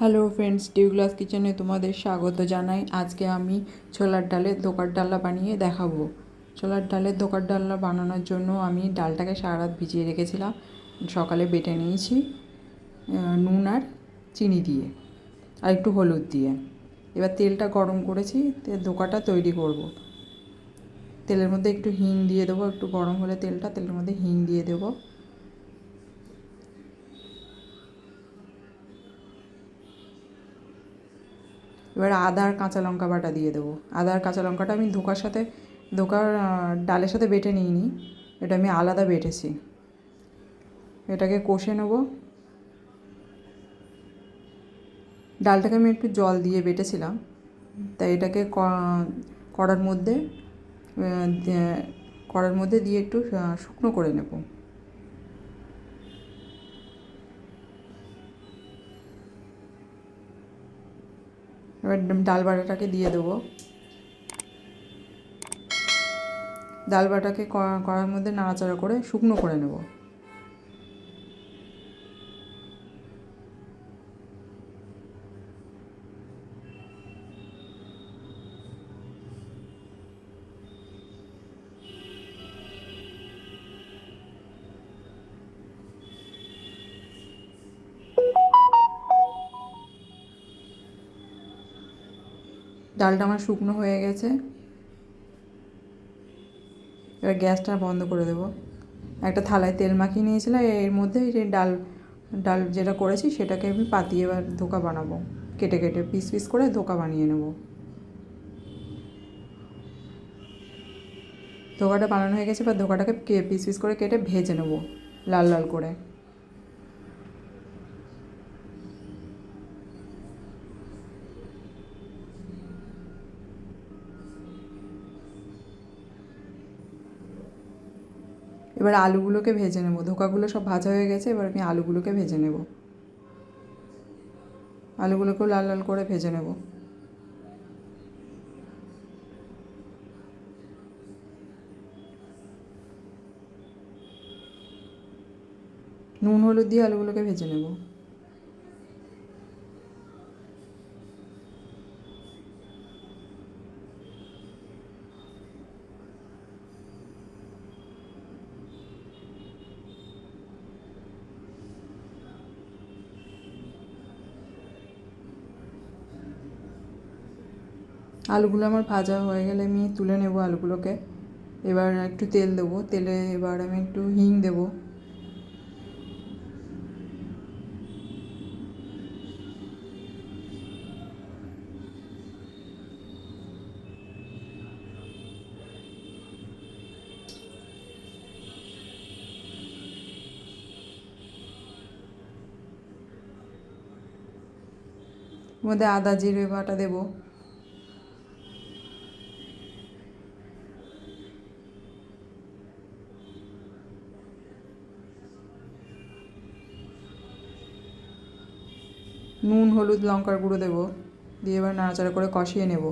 Hello friends, ডিউগ্লাস কিচেনে তোমাদের স্বাগত জানাই। আজকে আমি ছোলার ডালের ধোকার ডালনা বানিয়ে দেখাবো। ছোলার ডালের ধোকার ডালনা বানানোর জন্য আমি ডালটাকে সারা রাত ভিজিয়ে রেখেছিলাম, সকালে বেটে নিয়েছি নুন আর চিনি দিয়ে আর একটু হলুদ দিয়ে। এবার তেলটা গরম করেছি, ধোকাটা তৈরি করব। তেলের মধ্যে একটু হিং দিয়ে দেবো, একটু গরম হলে তেলের মধ্যে হিং দিয়ে দেবো। এবার আদা আর কাঁচা লঙ্কা বাটা দিয়ে দেবো। আদা আর কাঁচা লঙ্কাটা আমি ধোকার ডালের সাথে বেটে নিইনি, এটা আমি আলাদা বেটেছি। এটাকে কষে নেব। ডালটাকে আমি একটু জল দিয়ে বেটেছিলাম, তাই এটাকে কড়ার মধ্যে দিয়ে একটু শুকনো করে নেব। এবার ডাল বাটাটাকে দিয়ে দেবো। ডাল বাটাকে কড়ার মধ্যে নাড়াচাড়া করে শুকনো করে নেব। ডালটা আমার শুকনো হয়ে গেছে, এবার গ্যাসটা বন্ধ করে দেবো। একটা থালায় তেল মাখিয়ে নিয়েছিলাম, এর মধ্যে এই ডাল যেটা করেছি সেটাকে আমি পাতিয়ে এবার ধোকা বানাবো। কেটে কেটে পিস পিস করে ধোকা বানিয়ে নেব। ধোকাটা বানানো হয়ে গেছে, এবার ধোকাটাকে পিস পিস করে কেটে ভেজে নেব লাল লাল করে। এবার আলুগুলোকে ভেজে নেব। ধোকাগুলো সব ভাজা হয়ে গেছে, এবার আমি আলুগুলোকে ভেজে নেব। আলুগুলোকেও লাল লাল করে ভেজে নেব। নুন হলুদ দিয়ে আলুগুলোকে ভেজে নেব। আলুগুলো আমার ভাজা হয়ে গেলে আমি তুলে নেব আলুগুলোকে। এবার একটু তেল দেবো, তেলে এবার আমি একটু হিং দেবো। এর মধ্যে আদা জিরে বাটা দেবো। নুন হলুদ লঙ্কার গুঁড়ো দেবো, দিয়ে এবার নাড়াচাড়া করে কষিয়ে নেব।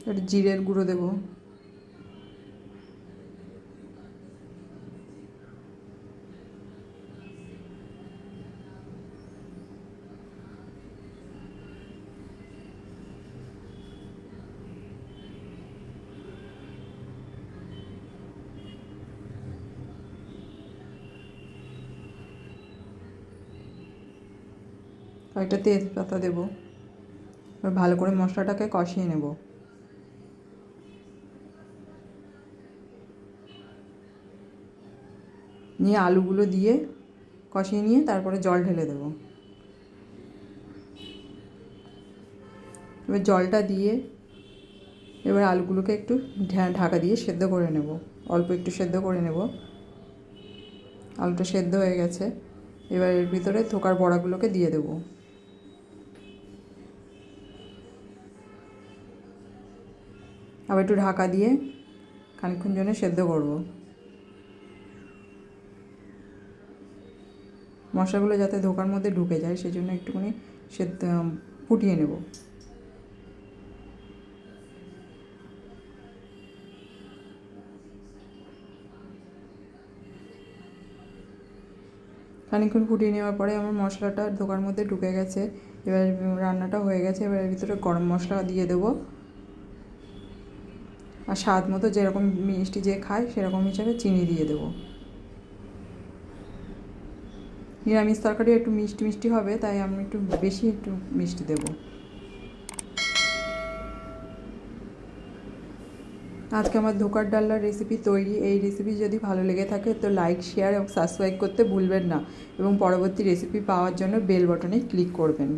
একটু জিরের গুঁড়ো দেবো। কয়েকটা তেজপাতা দেবো। এবার ভালো করে মশলাটাকে কষিয়ে নেব। নিয়ে আলুগুলো দিয়ে কষিয়ে নিয়ে তারপরে জল ঢেলে দেবো। এবার জলটা দিয়ে এবার আলুগুলোকে একটু ঢাকা দিয়ে সেদ্ধ করে নেব। অল্প একটু সেদ্ধ করে নেব। আলুটা সেদ্ধ হয়ে গেছে, এবার এর ভিতরে ধোকার বড়াগুলোকে দিয়ে দেবো। আবার একটু ঢাকা দিয়ে খানিকক্ষণ জন্য সেদ্ধ করব। মশলাগুলো যাতে ধোকার মধ্যে ঢুকে যায় সেজন্য একটুখানি সেদ্ধ ফুটিয়ে নেব। খানিকক্ষণ ফুটিয়ে নেওয়ার পরে আমার মশলাটা ধোকার মধ্যে ঢুকে গেছে। এবার রান্নাটা হয়ে গেছে। এবার এর ভিতরে গরম মশলা দিয়ে দেবো, আর স্বাদ মতো যেরকম মিষ্টি যে খায় সেরকম হিসাবে চিনি দিয়ে দেবো। নিরামিষ তরকারি একটু মিষ্টি মিষ্টি হবে, তাই আমি একটু বেশি একটু মিষ্টি দেবো। আজকে আমার ধোকার ডালনার রেসিপি তৈরি। এই রেসিপি যদি ভালো লেগে থাকে তো লাইক, শেয়ার এবং সাবস্ক্রাইব করতে ভুলবেন না, এবং পরবর্তী রেসিপি পাওয়ার জন্য বেল বাটনে ক্লিক করবেন।